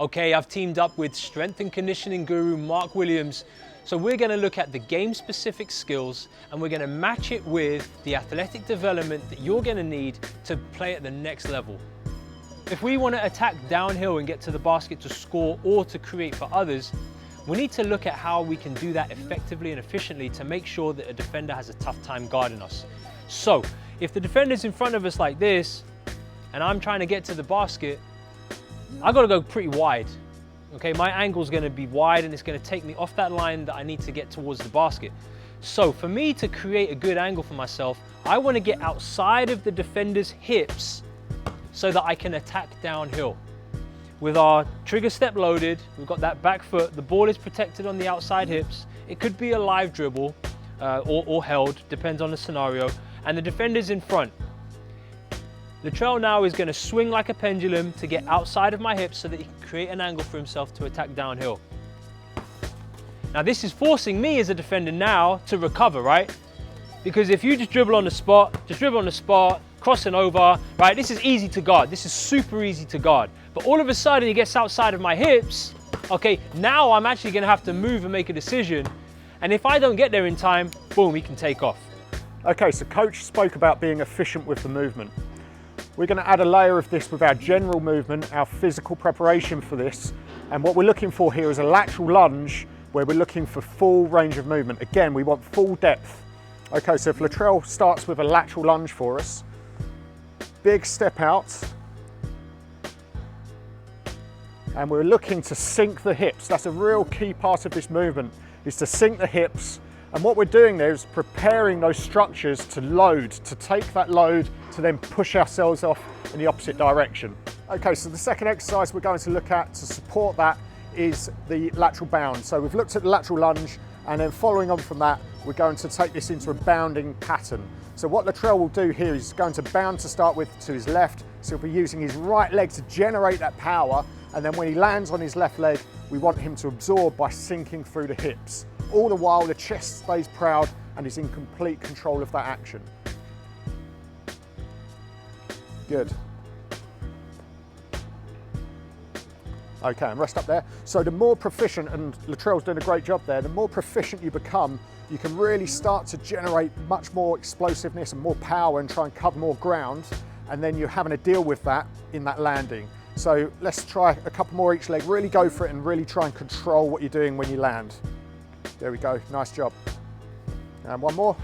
Okay, I've teamed up with strength and conditioning guru Mark Williams. So we're going to look at the game-specific skills and we're going to match it with the athletic development that you're going to need to play at the next level. If we want to attack downhill and get to the basket to score or to create for others, we need to look at how we can do that effectively and efficiently to make sure that a defender has a tough time guarding us. So if the defender's in front of us like this and I'm trying to get to the basket, I've got to go pretty wide. Okay, my angle's going to be wide and it's going to take me off that line that I need to get towards the basket. So for me to create a good angle for myself, I want to get outside of the defender's hips so that I can attack downhill. With our trigger step loaded, we've got that back foot, the ball is protected on the outside hips. It could be a live dribble or held, depends on the scenario, and the defender's in front. Latrell now is going to swing like a pendulum to get outside of my hips so that he can create an angle for himself to attack downhill. Now this is forcing me as a defender now to recover, right? Because if you just dribble on the spot, crossing over, right? This is easy to guard. This is super easy to guard. But all of a sudden he gets outside of my hips. Okay, now I'm actually going to have to move and make a decision. And if I don't get there in time, boom, he can take off. Okay, so coach spoke about being efficient with the movement. We're going to add a layer of this with our general movement, our physical preparation for this. And what we're looking for here is a lateral lunge where we're looking for full range of movement. Again, we want full depth. Okay, so if Latrell starts with a lateral lunge for us, big step out. And we're looking to sink the hips. That's a real key part of this movement, is to sink the hips. And what we're doing there is preparing those structures to load, to take that load, to then push ourselves off in the opposite direction. Okay, so the second exercise we're going to look at to support that is the lateral bound. So we've looked at the lateral lunge, and then following on from that, we're going to take this into a bounding pattern. So what Latrell will do here is going to bound to start with to his left. So he'll be using his right leg to generate that power. And then when he lands on his left leg, we want him to absorb by sinking through the hips. All the while the chest stays proud and is in complete control of that action. Good. Okay, and rest up there. So the more proficient, and Latrell's doing a great job there, the more proficient you become, you can really start to generate much more explosiveness and more power and try and cover more ground. And then you're having to deal with that in that landing. So let's try a couple more each leg. Really go for it and really try and control what you're doing when you land. There we go, nice job. And one more.